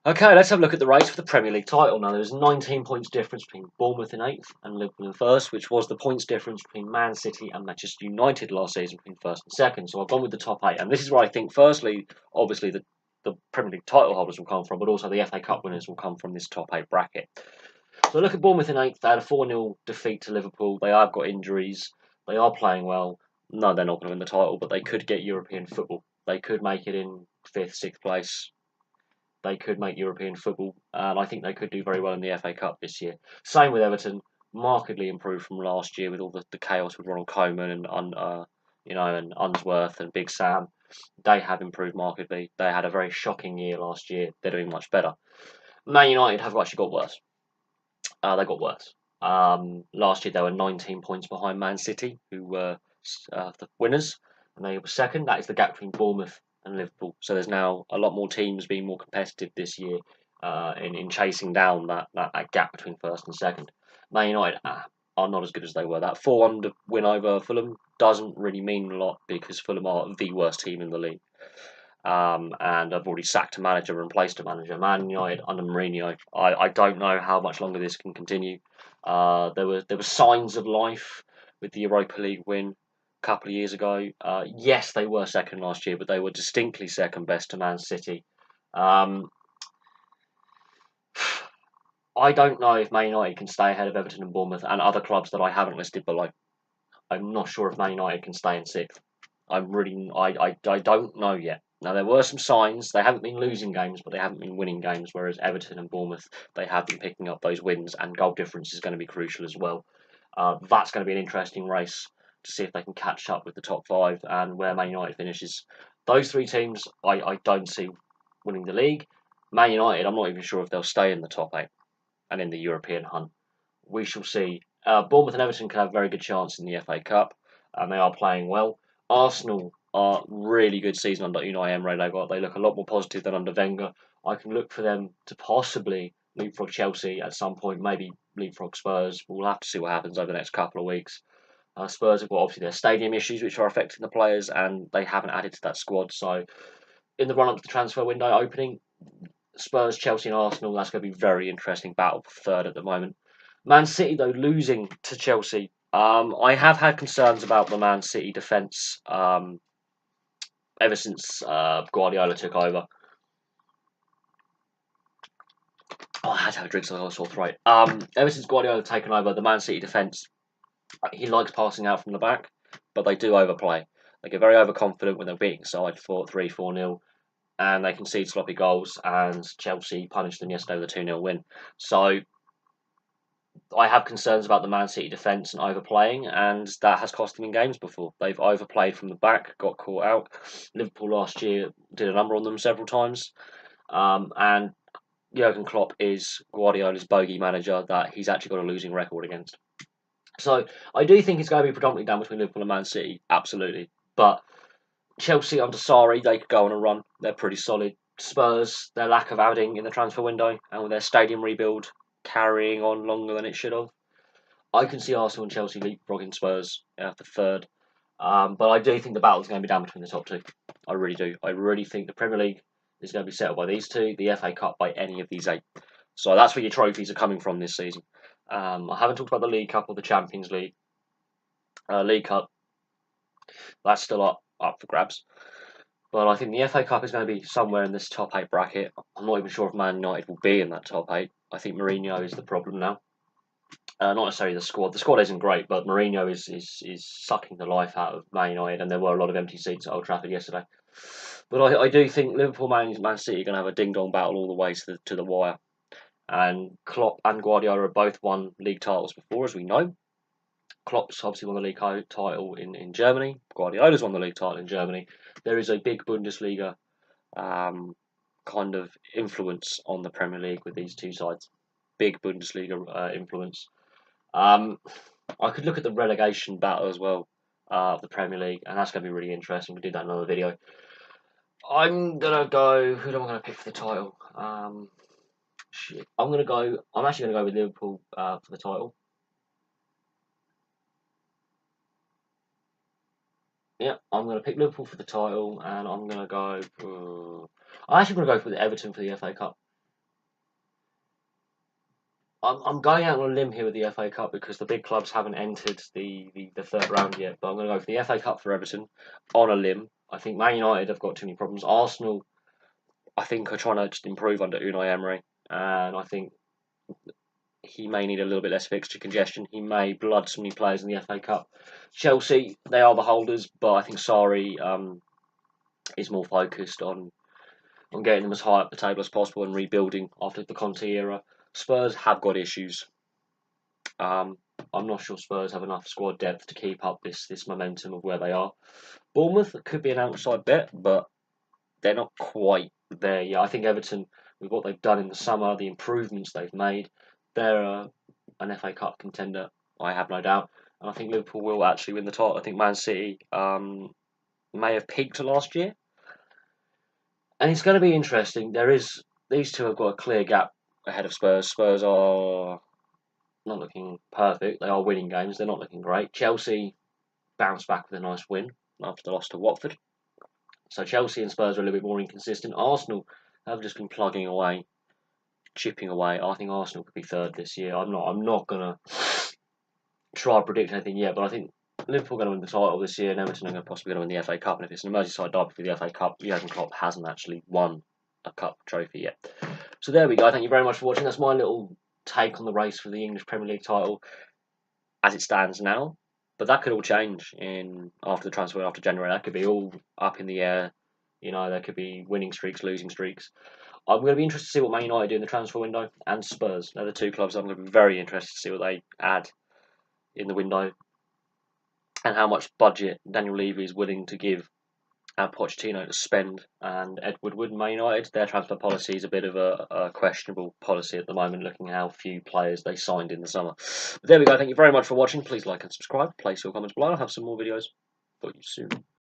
Okay, let's have a look at the race for the Premier League title now. There's 19 points difference between Bournemouth in 8th and Liverpool in 1st, which was the points difference between Man City and Manchester United last season between 1st and 2nd. So I've gone with the top 8, and this is where I think, firstly, obviously, the Premier League title holders will come from, but also the FA Cup winners will come from this top 8 bracket. So look at Bournemouth in 8th. They had a 4-0 defeat to Liverpool. They have got injuries. They are playing well. No, they're not going to win the title, but they could get European football. They could make it in 5th, 6th place. They could make European football, and I think they could do very well in the FA Cup this year. Same with Everton, markedly improved from last year with all the chaos with Ronald Koeman and Unsworth and Big Sam. They have improved markedly. They had a very shocking year last year. They're doing much better. Man United have actually got worse. They got worse. Last year they were 19 points behind Man City, who were the winners, and they were second. That is the gap between Bournemouth and Liverpool. So there's now a lot more teams being more competitive this year in chasing down that gap between first and second. Man United are not as good as they were. That 4-1 win over Fulham doesn't really mean a lot because Fulham are the worst team in the league. And I've already sacked a manager and replaced a manager. Man United under Mourinho. I don't know how much longer this can continue. There were signs of life with the Europa League win a couple of years ago. Yes, they were second last year, but they were distinctly second best to Man City. Um, I don't know if Man United can stay ahead of Everton and Bournemouth and other clubs that I haven't listed below. I'm not sure if Man United can stay in sixth. I don't know yet. Now there were some signs. They haven't been losing games, but they haven't been winning games. Whereas Everton and Bournemouth, they have been picking up those wins, and goal difference is going to be crucial as well. That's going to be an interesting race to see if they can catch up with the top 5 and where Man United finishes. Those 3 teams, I don't see winning the league. Man United, I'm not even sure if they'll stay in the top 8 and in the European hunt. We shall see. Bournemouth and Everton can have a very good chance in the FA Cup, and they are playing well. Arsenal are really good season under Unai Emery. They look a lot more positive than under Wenger. I can look for them to possibly leapfrog Chelsea at some point, maybe leapfrog Spurs. We'll have to see what happens over the next couple of weeks. Spurs have got obviously their stadium issues, which are affecting the players, and they haven't added to that squad. So, in the run up to the transfer window opening, Spurs, Chelsea, and Arsenal, that's going to be a very interesting battle for third at the moment. Man City, though, losing to Chelsea. I have had concerns about the Man City defence ever since Guardiola took over. Oh, I had to have a drink so I was sore throat. Ever since Guardiola taken over, the Man City defence, he likes passing out from the back, but they do overplay. They get very overconfident when they're beating side 4-0, and they concede sloppy goals, and Chelsea punished them yesterday with a 2-0 win. So I have concerns about the Man City defence and overplaying, and that has cost them in games before. They've overplayed from the back, got caught out. Liverpool last year did a number on them several times, and Jurgen Klopp is Guardiola's bogey manager that he's actually got a losing record against. So I do think it's going to be predominantly down between Liverpool and Man City, absolutely. But Chelsea under Sarri, they could go on a run. They're pretty solid. Spurs, their lack of adding in the transfer window and with their stadium rebuild carrying on longer than it should have. I can see Arsenal and Chelsea leapfrogging Spurs for third. But I do think the battle's going to be down between the top 2. I really do. I really think the Premier League is going to be settled by these 2, the FA Cup by any of these 8. So that's where your trophies are coming from this season. I haven't talked about the League Cup or the Champions League. League Cup, that's still up for grabs. But I think the FA Cup is going to be somewhere in this top 8 bracket. I'm not even sure if Man United will be in that top 8. I think Mourinho is the problem now. Not necessarily the squad. The squad isn't great, but Mourinho is sucking the life out of Man United, and there were a lot of empty seats at Old Trafford yesterday. But I do think Liverpool, Man City are going to have a ding-dong battle all the way to the wire. And Klopp and Guardiola have both won league titles before, as we know. Klopp's obviously won the league title in Germany. Guardiola's won the league title in Germany. There is a big Bundesliga kind of influence on the Premier League with these two sides. Big Bundesliga influence. I could look at the relegation battle as well of the Premier League, and that's going to be really interesting. We'll do that in another video. I'm gonna go. Who am I gonna pick for the title? Shit. I'm actually gonna go with Liverpool for the title. Yeah, I'm gonna pick Liverpool for the title, and I'm gonna go. I'm actually gonna go for the Everton for the FA Cup. I'm going out on a limb here with the FA Cup because the big clubs haven't entered the third round yet. But I'm going to go for the FA Cup for Everton on a limb. I think Man United have got too many problems. Arsenal, I think, are trying to just improve under Unai Emery, and I think he may need a little bit less fixture congestion. He may blood some new players in the FA Cup. Chelsea, they are the holders, but I think Sarri is more focused on getting them as high up the table as possible and rebuilding after the Conte era. Spurs have got issues. Um, I'm not sure Spurs have enough squad depth to keep up this momentum of where they are. Bournemouth could be an outside bet, but they're not quite there yet. I think Everton, with what they've done in the summer, the improvements they've made, they're an FA Cup contender, I have no doubt. And I think Liverpool will actually win the title. I think Man City may have peaked last year. And it's going to be interesting. These two have got a clear gap ahead of Spurs. Spurs are not looking perfect. They are winning games. They're not looking great. Chelsea bounced back with a nice win after the loss to Watford. So Chelsea and Spurs are a little bit more inconsistent. Arsenal have just been plugging away, chipping away. I think Arsenal could be third this year. I'm not gonna try to predict anything yet, but I think Liverpool are going to win the title this year, and Everton are possibly going to win the FA Cup. And if it's an Merseyside derby for the FA Cup, Jurgen Klopp hasn't actually won a cup trophy yet. So there we go. Thank you very much for watching. That's my little take on the race for the English Premier League title as it stands now. But that could all change after the transfer after January. That could be all up in the air. You know, there could be winning streaks, losing streaks. I'm going to be interested to see what Man United do in the transfer window, and Spurs. They're the two clubs I'm going to be very interested to see what they add in the window, and how much budget Daniel Levy is willing to give and Pochettino to spend. And Ed Woodward and Man United, their transfer policy is a bit of a questionable policy at the moment, looking at how few players they signed in the summer. But there we go. Thank you very much for watching. Please like and subscribe. Place your comments below. I'll have some more videos for you soon.